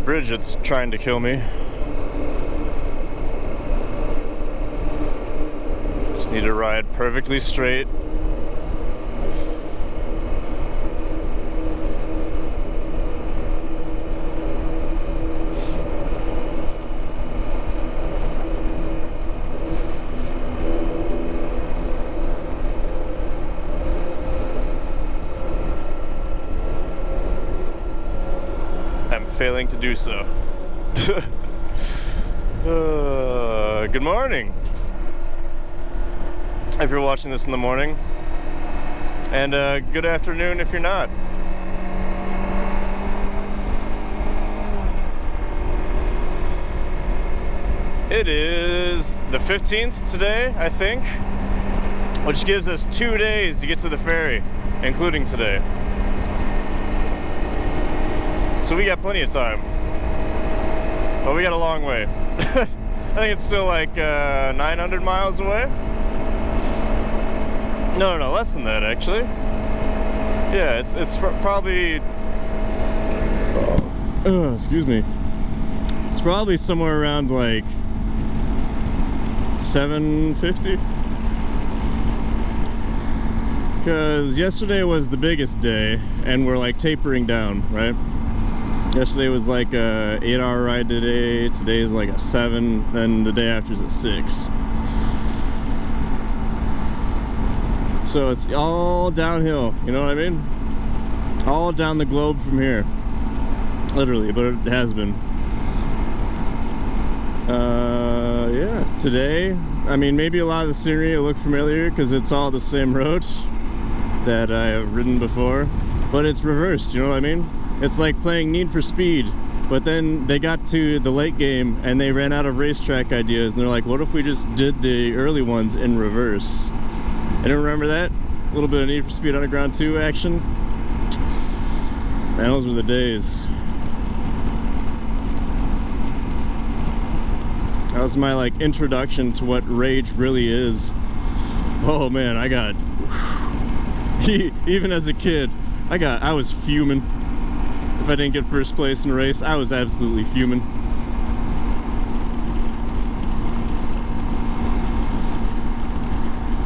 bridge that's trying to kill me. Just need to ride perfectly straight. Failing to do so. Good morning, if you're watching this in the morning, and good afternoon if you're not. It is the 15th today, I think, which gives us 2 days to get to the ferry, including today. So we got plenty of time, but we got a long way. I think it's still like 900 miles away. No, less than that actually. Yeah, it's probably. Excuse me. It's probably somewhere around like 750. Because yesterday was the biggest day, and we're like tapering down, right? Yesterday was like a 8-hour ride today. Today is like a 7. Then the day after is a 6. So it's all downhill. You know what I mean? All down the globe from here. Literally, but it has been. Yeah. Today, I mean, maybe a lot of the scenery will look familiar because it's all the same road that I have ridden before, but it's reversed. You know what I mean? It's like playing Need for Speed, but then they got to the late game and they ran out of racetrack ideas, and they're like, what if we just did the early ones in reverse? Anyone remember that? A little bit of Need for Speed Underground 2 action. Man, those were the days. That was my like introduction to what rage really is. Oh man, I got even as a kid, I was fuming. If I didn't get first place in a race, I was absolutely fuming.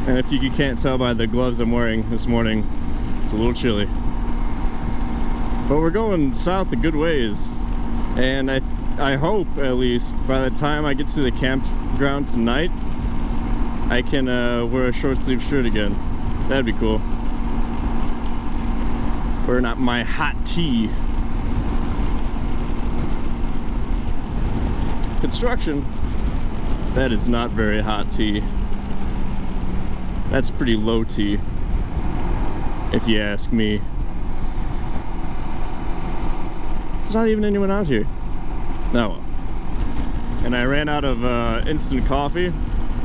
And if you can't tell by the gloves I'm wearing this morning, it's a little chilly. But we're going south a good ways, and I hope at least by the time I get to the campground tonight, I can wear a short sleeve shirt again. That'd be cool. Wearing out my hot tea. Construction. That is not very hot tea. That's pretty low tea, if you ask me. There's not even anyone out here. No. And I ran out of instant coffee,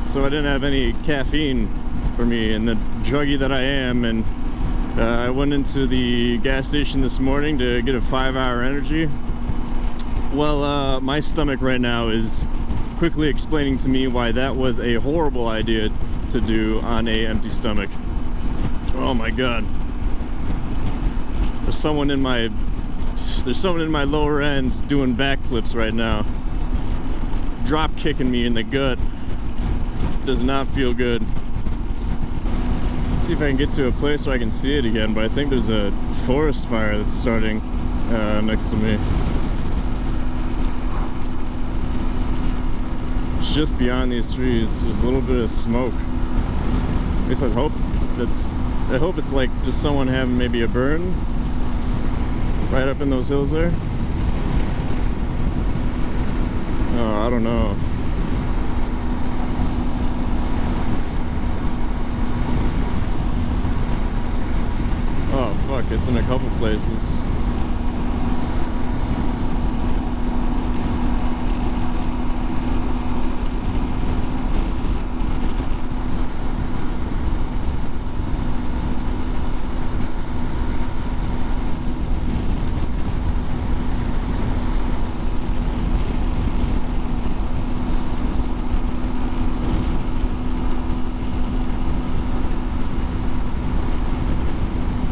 so I didn't have any caffeine for me, and the druggie that I am, and I went into the gas station this morning to get a 5-hour energy. Well, my stomach right now is quickly explaining to me why that was a horrible idea to do on an empty stomach. Oh my god. There's someone in my lower end doing backflips right now. Drop kicking me in the gut. Does not feel good. Let's see if I can get to a place where I can see it again, but I think there's a forest fire that's starting next to me. Just beyond these trees, there's a little bit of smoke. At least I hope it's like just someone having maybe a burn right up in those hills there. Oh, I don't know. Oh fuck, it's in a couple places.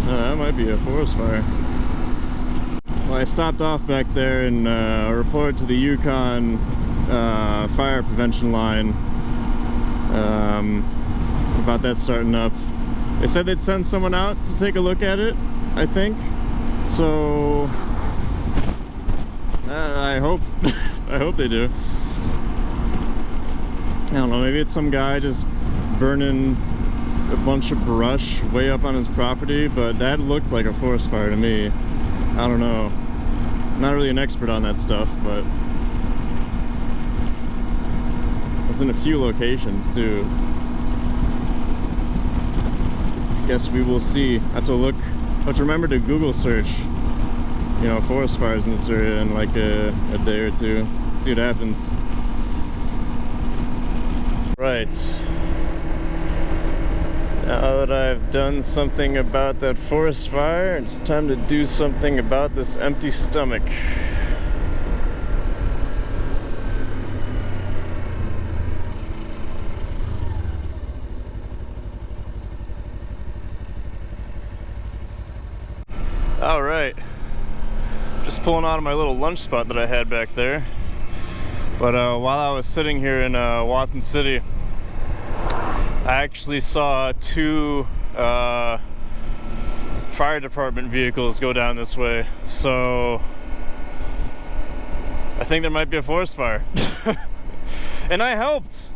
That might be a forest fire. Well, I stopped off back there and reported to the Yukon fire prevention line about that starting up. They said they'd send someone out to take a look at it, I think. So I hope I hope they do. I don't know, maybe it's some guy just burning a bunch of brush way up on his property, but that looked like a forest fire to me. I don't know. I'm not really an expert on that stuff, but I was in a few locations too. I guess we will see. I have to look, I have to remember to Google search, you know, forest fires in this area in like a day or two. See what happens. Right. Now that I've done something about that forest fire, it's time to do something about this empty stomach. All right. Just pulling out of my little lunch spot that I had back there. But while I was sitting here in Watson City, I actually saw two fire department vehicles go down this way. So I think there might be a forest fire. And I helped.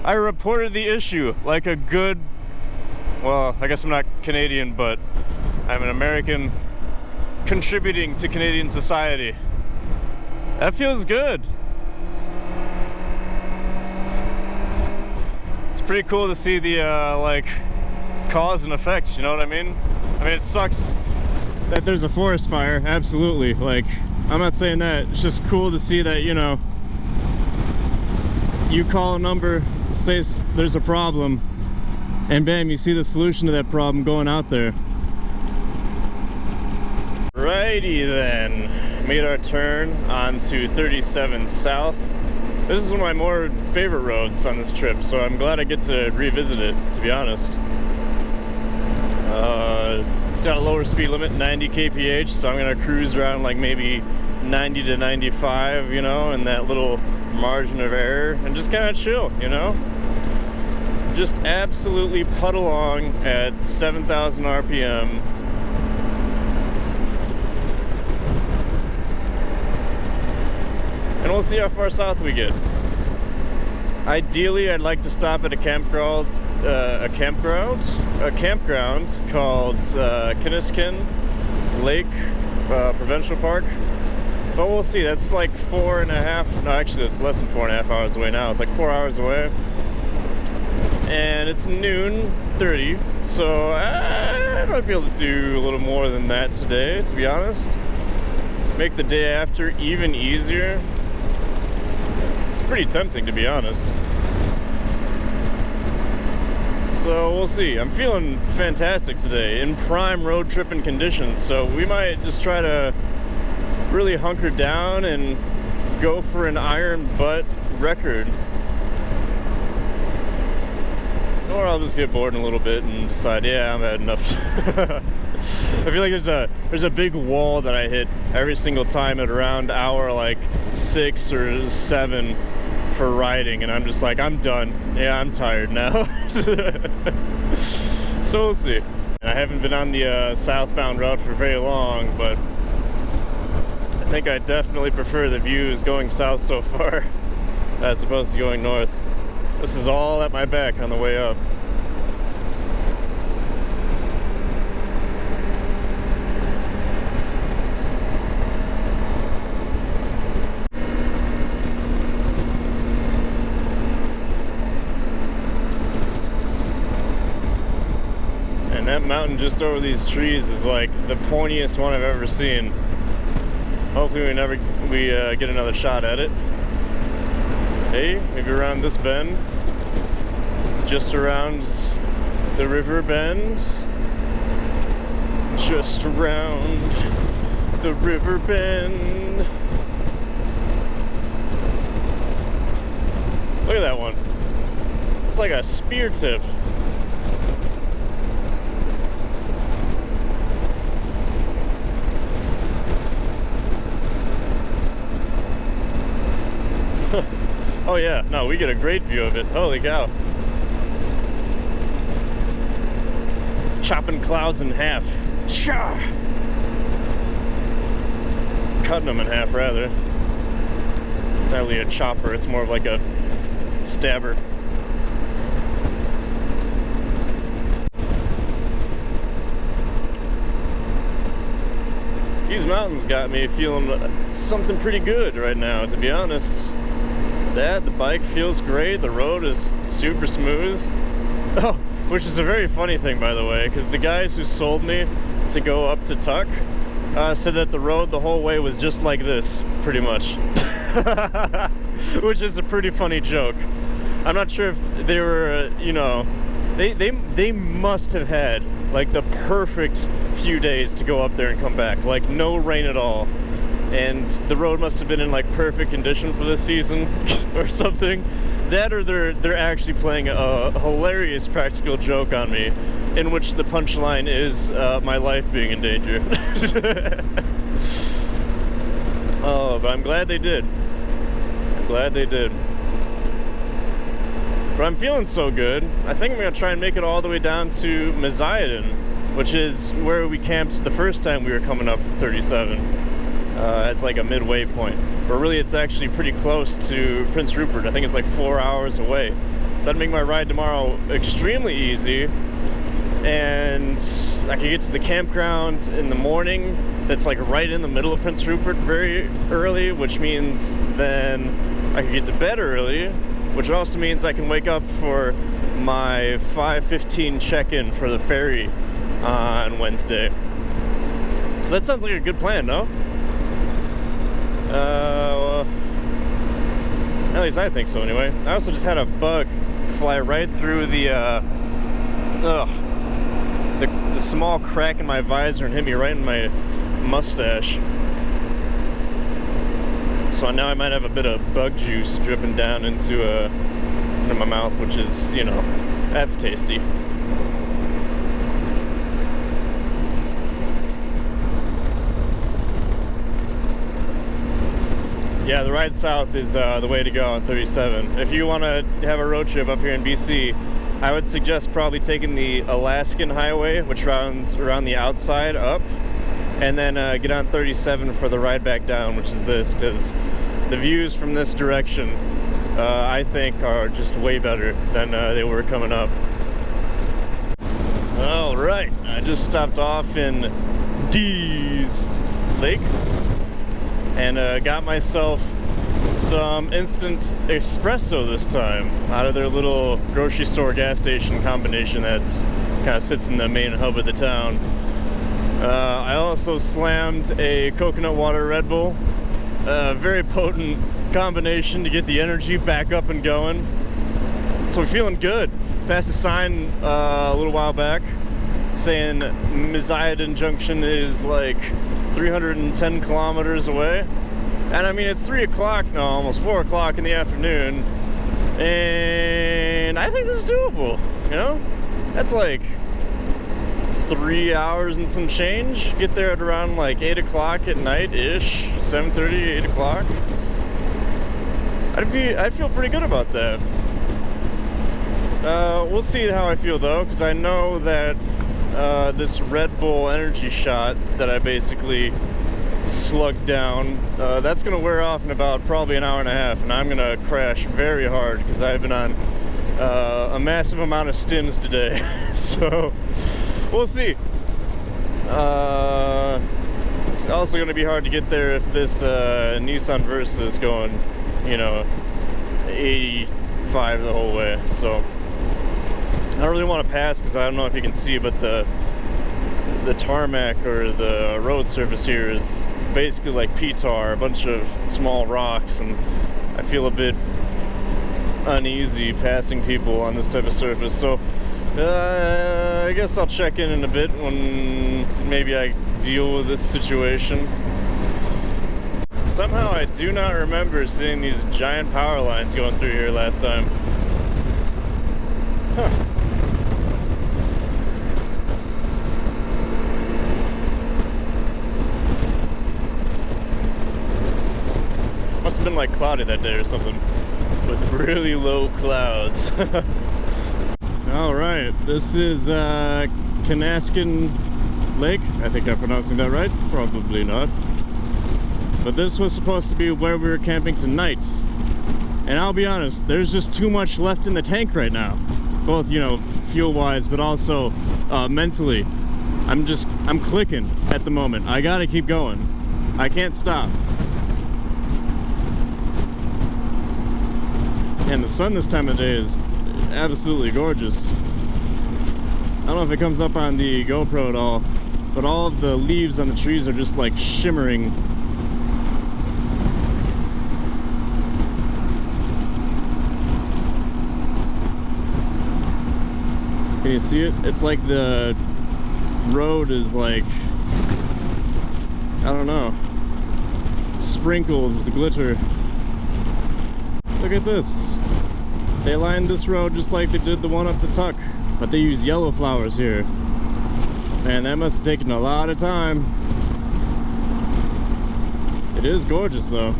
I reported the issue like a good, well, I guess I'm not Canadian, but I'm an American contributing to Canadian society. That feels good. It's pretty cool to see the like cause and effect, you know what I mean? I mean, it sucks that there's a forest fire, absolutely. Like, I'm not saying that. It's just cool to see that, you know, you call a number, says there's a problem, and bam, you see the solution to that problem going out there. Righty then, made our turn onto 37 South. This is one of my more favorite roads on this trip, so I'm glad I get to revisit it, to be honest. It's got a lower speed limit, 90 kph, so I'm gonna cruise around like maybe 90 to 95, you know, in that little margin of error, and just kind of chill, you know? Just absolutely putt along at 7,000 RPM. And we'll see how far south we get. Ideally, I'd like to stop at a campground called Kiniskin Lake Provincial Park. But we'll see. That's like 4.5. No, actually, it's less than 4.5 hours away now. It's like 4 hours away, and it's noon 30. So I might be able to do a little more than that today, to be honest. Make the day after even easier. Pretty tempting, to be honest. So we'll see. I'm feeling fantastic today, in prime road tripping conditions, so we might just try to really hunker down and go for an iron butt record, or I'll just get bored in a little bit and decide, yeah, I've had enough. I feel like there's a big wall that I hit every single time at around hour like 6 or 7 for riding, and I'm just like, I'm done. Yeah, I'm tired now. So we'll see. I haven't been on the southbound route for very long, but I think I definitely prefer the views going south so far as opposed to going north. This is all at my back on the way up. That mountain just over these trees is like the pointiest one I've ever seen. Hopefully we get another shot at it. Hey, maybe around this bend, just around the river bend, just around the river bend. Look at that one. It's like a spear tip. Oh yeah, no, we get a great view of it. Holy cow. Chopping clouds in half. Shah! Cutting them in half, rather. It's not really a chopper, it's more of like a stabber. These mountains got me feeling something pretty good right now, to be honest. The bike feels great, the road is super smooth. Oh, which is a very funny thing, by the way, because the guys who sold me to go up to Tuck said that the road the whole way was just like this, pretty much. Which is a pretty funny joke. I'm not sure if they were, you know, they must have had like the perfect few days to go up there and come back, like no rain at all, and the road must have been in like perfect condition for this season or something. That, or they're actually playing a hilarious practical joke on me, in which the punchline is my life being in danger. Oh, but I'm glad they did. I'm glad they did. But I'm feeling so good, I think I'm gonna try and make it all the way down to Mazayadin, which is where we camped the first time we were coming up 37. It's like a midway point. But really it's actually pretty close to Prince Rupert. I think it's like 4 hours away. So that'd make my ride tomorrow extremely easy. And I could get to the campground in the morning that's like right in the middle of Prince Rupert very early, which means then I could get to bed early, which also means I can wake up for my 5:15 check-in for the ferry on Wednesday. So that sounds like a good plan, no? At least I think so anyway. I also just had a bug fly right through the small crack in my visor and hit me right in my mustache. So now I might have a bit of bug juice dripping down into my mouth, which is, you know, that's tasty. Yeah, the ride south is the way to go on 37. If you want to have a road trip up here in BC, I would suggest probably taking the Alaskan Highway, which runs around the outside up, and then get on 37 for the ride back down, which is this, because the views from this direction, I think, are just way better than they were coming up. All right, I just stopped off in Dease Lake and got myself some instant espresso this time out of their little grocery store gas station combination that's kind of sits in the main hub of the town. I also slammed a coconut water Red Bull, a very potent combination to get the energy back up and going. So we're feeling good. Passed a sign a little while back saying Mazayadin Junction is like 310 kilometers away. And I mean, it's 3 o'clock now, almost 4 o'clock in the afternoon. And I think this is doable, you know? That's like 3 hours and some change. Get there at around like 8 o'clock at night-ish, 7:30, 8 o'clock. I'd feel pretty good about that. We'll see how I feel though, because I know that this Red Bull energy shot that I basically slugged down, that's gonna wear off in about probably an hour and a half, and I'm gonna crash very hard because I've been on a massive amount of stims today. So we'll see. It's also gonna be hard to get there if this Nissan Versa is going, you know, 85 the whole way. So I don't really want to pass because I don't know if you can see, but the tarmac or the road surface here is basically like P-tar, a bunch of small rocks, and I feel a bit uneasy passing people on this type of surface. So I guess I'll check in a bit when maybe I deal with this situation. Somehow I do not remember seeing these giant power lines going through here last time. Huh. Must have been like cloudy that day or something, with really low clouds. All right, this is Canaskin Lake. I think I'm pronouncing that right. Probably not. But this was supposed to be where we were camping tonight. And I'll be honest, there's just too much left in the tank right now. Both, you know, fuel-wise, but also mentally. I'm clicking at the moment. I gotta keep going. I can't stop. And the sun this time of day is absolutely gorgeous. I don't know if it comes up on the GoPro at all, but all of the leaves on the trees are just like shimmering. Can you see it? It's like the road is like, I don't know, sprinkled with glitter. Look at this. They lined this road just like they did the one up to Tuck, but they use yellow flowers here. Man, that must have taken a lot of time. It is gorgeous though.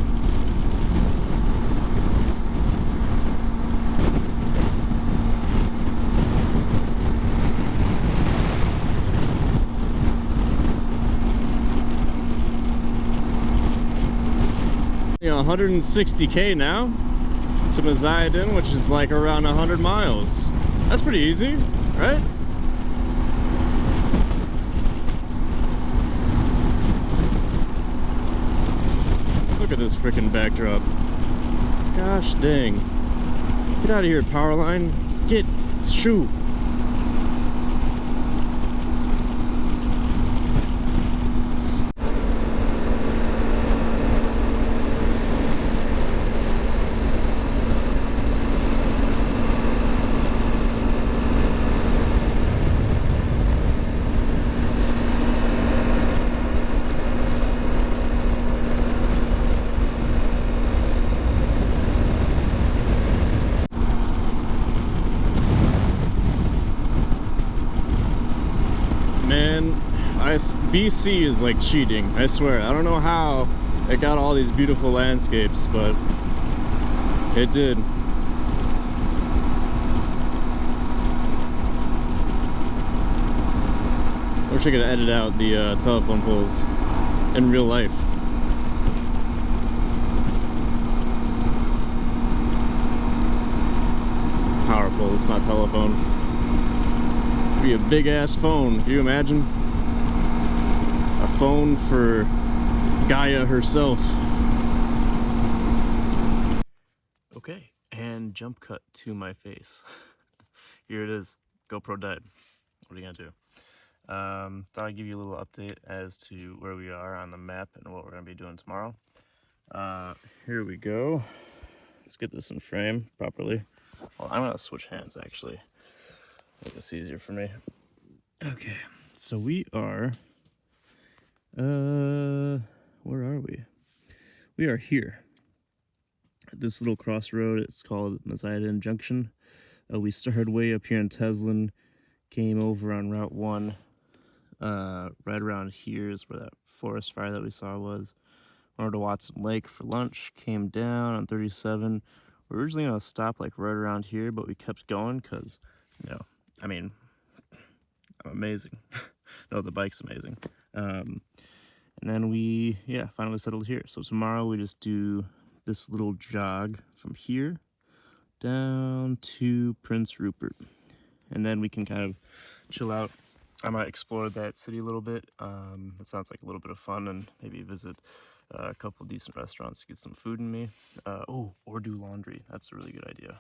You know, 160K now to Mazayadin, which is like around 100 miles. That's pretty easy, right? Look at this freaking backdrop. Gosh dang. Get out of here, Powerline. Just get, shoo. BC is like cheating, I swear. I don't know how it got all these beautiful landscapes, but it did. Wish I could edit out the telephone poles in real life. Power poles, not telephone. It'd be a big ass phone, can you imagine? A phone for Gaia herself. Okay, and jump cut to my face. Here it is. GoPro died. What are you gonna do? Thought I'd give you a little update as to where we are on the map and what we're gonna be doing tomorrow. Here we go. Let's get this in frame properly. Well, I'm gonna switch hands actually. Make this easier for me. Okay, so we are where are we? We are here at this little crossroad. It's called Mazayadin Junction. We started way up here in Teslin, came over on Route 1. Right around here is where that forest fire that we saw was. Went over to Watson Lake for lunch, came down on 37. We were originally going to stop like right around here, but we kept going because, you know, I mean, I'm amazing. No, the bike's amazing. And then we, yeah, finally settled here. So tomorrow we just do this little jog from here down to Prince Rupert. And then we can kind of chill out. I might explore that city a little bit. It sounds like a little bit of fun, and maybe visit a couple decent restaurants to get some food in me. Or do laundry. That's a really good idea.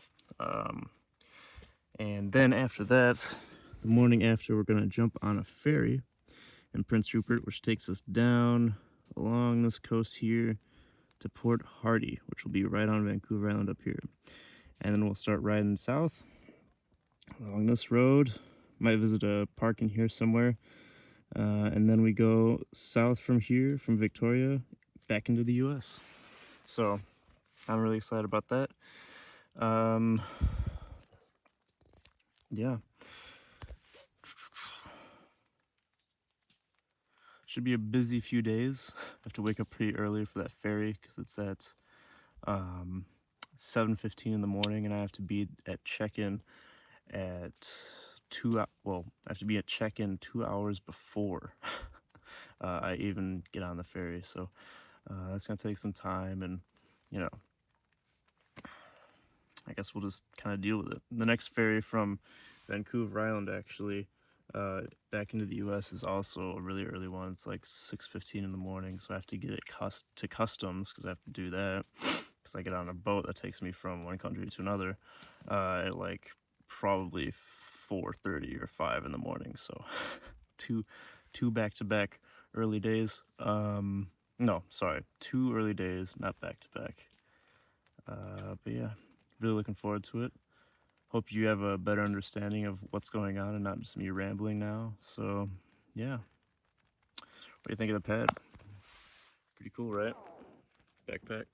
And then after that, the morning after, we're going to jump on a ferry in Prince Rupert, which takes us down along this coast here to Port Hardy, which will be right on Vancouver Island up here. And then we'll start riding south along this road. Might visit a park in here somewhere. And then we go south from here, from Victoria, back into the US. So I'm really excited about that. Yeah. Should be a busy few days. I have to wake up pretty early for that ferry because it's at 7:15 in the morning, and I have to be at check-in at I have to be at check-in 2 hours before I even get on the ferry. So that's gonna take some time, and you know, I guess we'll just kind of deal with it. The next ferry from Vancouver Island, actually, back into the U.S. is also a really early one. It's like 6:15 in the morning, so I have to get it to customs because I have to do that because I get on a boat that takes me from one country to another at like probably 4:30 or 5 in the morning. So two back-to-back early days. No, sorry, 2 early days, not back-to-back. But yeah, really looking forward to it. Hope you have a better understanding of what's going on and not just me rambling now. So, yeah. What do you think of the pad? Pretty cool, right? Backpack,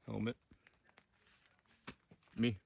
helmet. Me.